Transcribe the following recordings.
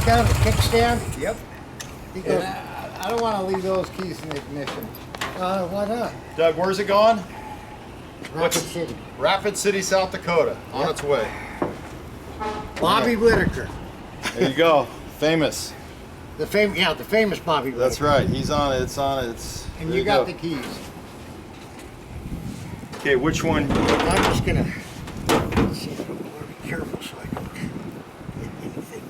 got a kickstand? Yep. Because, I don't want to leave those keys in the ignition. why not? Doug, where's it going? Rapid City. Rapid City, South Dakota. On its way. Bobby Whitaker. There you go. Famous. The famous Bobby Whitaker. That's right. He's on it. It's on it. It's. And there you got go. the keys. Okay, which one? I'm just gonna see if I want to be careful so I don't hit anything.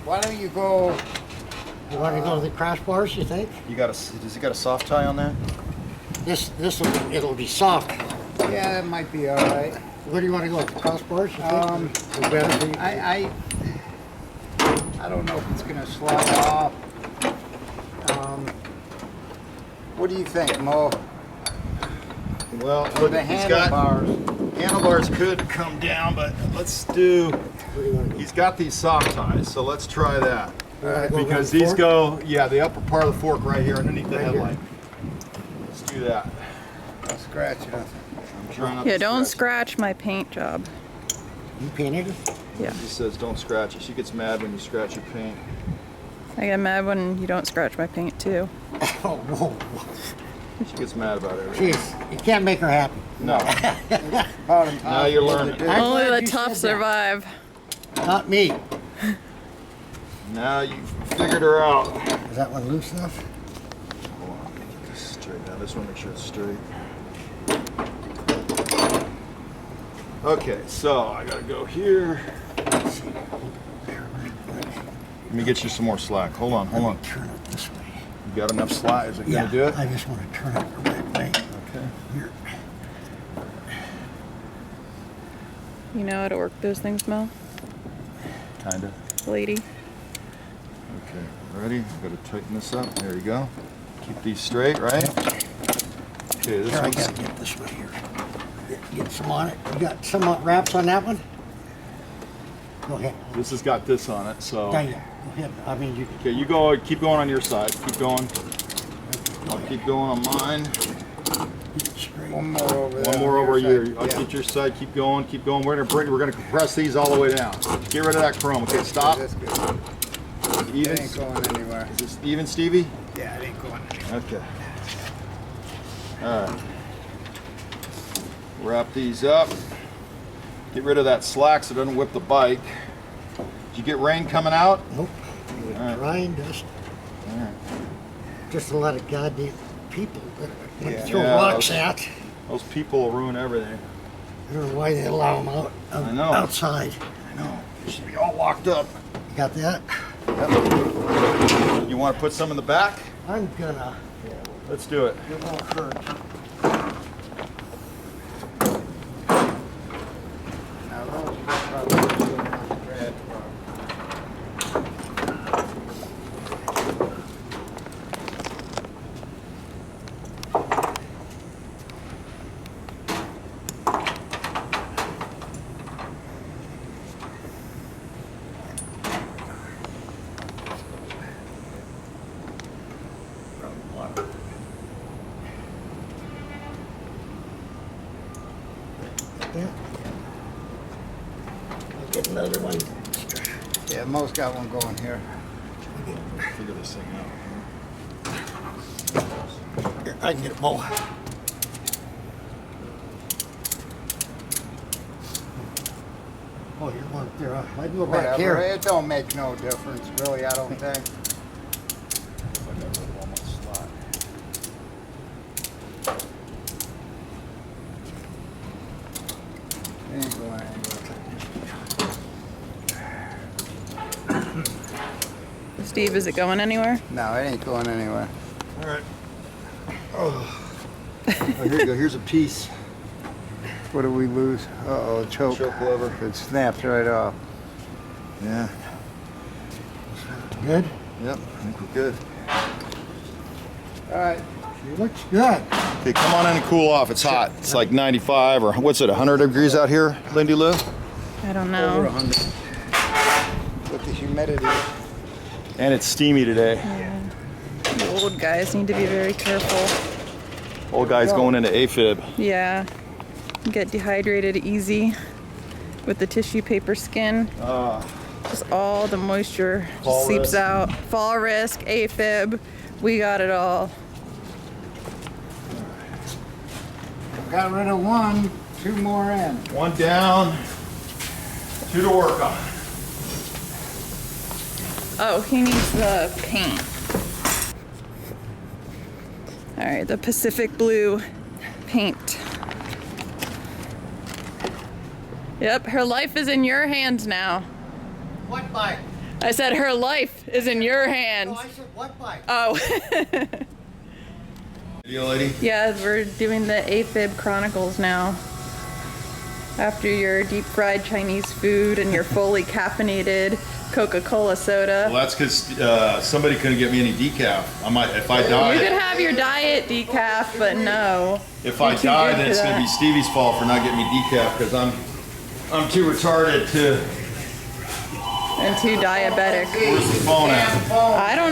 Why don't you go? You want to go to the crossbars, you think? You got a? Does he got a soft tie on that? It'll be soft. Yeah, it might be all right. Where do you want to go? The crossbars, you think? Or better for you? I don't know if it's gonna slide off. What do you think, Mo? Well, look, The he's got handlebars. handlebars could come down, but let's do. Where do you want to go? He's got these soft ties, so let's try that. All right, go Because around the these fork? go, yeah, the upper part of the fork right here underneath the Right here. headlight. Let's do that. Don't scratch it. I'm trying not Yeah, to don't scratch. scratch my paint job. You painted it? Yeah. He says don't scratch it. She gets mad when you scratch your paint. I get mad when you don't scratch my paint too. Oh, whoa. She gets mad about everything. Jeez, you can't make her happy. No. About Now you're learning. impossible to do. I'm Only glad the you tough said that. survive. Not me. Now you've figured her out. Is that one loose enough? Hold on, let me get this straight now. This one, make sure it's straight. Okay, so I gotta go here. Let's see. Let me get you some more slack. Hold on, hold on. Turn it this way. You got enough slack? Is it Yeah, gonna do it? I just want to turn it the right way. Okay. Here. You know how to work those things, Mel? Kinda. Lady. Okay, ready? I've got to tighten this up. There you go. Keep these straight, right? Okay, this Here, I one's... gotta get this one here. Get some on it. You got some wraps on that one? Go ahead. This has got this on it, so... Yeah, yeah. Go ahead. I mean, you Okay, you go. Keep going on your side. Keep going. I'll keep going on mine. can get it straight. One more over there. One more over your here. I'll side. get your side. Keep going. Keep going. We're gonna compress these all the way down. Get rid of that chrome. Okay, stop. That's good. Even. It ain't going anywhere. Is this even, Stevie? Yeah, it ain't going anywhere. Okay. All right. Wrap these up. Get rid of that slack so it doesn't whip the bike. Did you get rain coming out? Nope. All right. Drying dust. All right. Just a lot of goddamn people that Yeah. throw Yeah, rocks those- at. Those people will ruin everything. I don't know why they allow them out I know. outside. I know. You should be all locked up. You got that? You want to put some in the back? I'm gonna. Let's do it. It won't hurt. Now those are probably going on the drag bar. Yeah. I'll get another one. Yeah, Mo's got one going here. Figure this thing out. Here, I can get a bowl. Oh, you're one up there. I can go back Whatever. here. It don't make no difference, really, I don't think. I got rid of all my slack. It ain't going anywhere. Steve, is it going anywhere? No, it ain't going anywhere. All right. Oh, here you go. Here's a piece. What do we lose? Uh-oh, choke. Choke lever. It snaps right off. Yeah. Good? Yep. I think we're good. All right. She looks good. Okay, come on in and cool off. It's hot. It's like 95 or what's it, 100 degrees out here, Lindy Lou? I don't Over know. 100. With the humidity. And it's steamy today. The old guys need to be very careful. Old guy's going into AFib. Yeah. Get dehydrated easy with the tissue paper skin. just all the moisture just Fall seeps risk. out. Fall risk, AFib, we got it all. Got rid of one, 2 more in. One down, 2 to work on. Oh, he needs the paint. All right, the Pacific Blue paint. Yep, her life is in your hands now. What bike? I said her life is in your No, hands. I said what bike? Oh. Video lady? Yeah, we're doing the AFib Chronicles now. After your deep fried Chinese food and your fully caffeinated Coca-Cola soda. Well, that's because somebody couldn't get me any decaf. I might, if I You die, could have your diet decaf, but no. if I You're too die, good then for it's gonna that. be Stevie's fault for not getting me decaf because I'm too retarded to. And too diabetic. Where's the phone at? I don't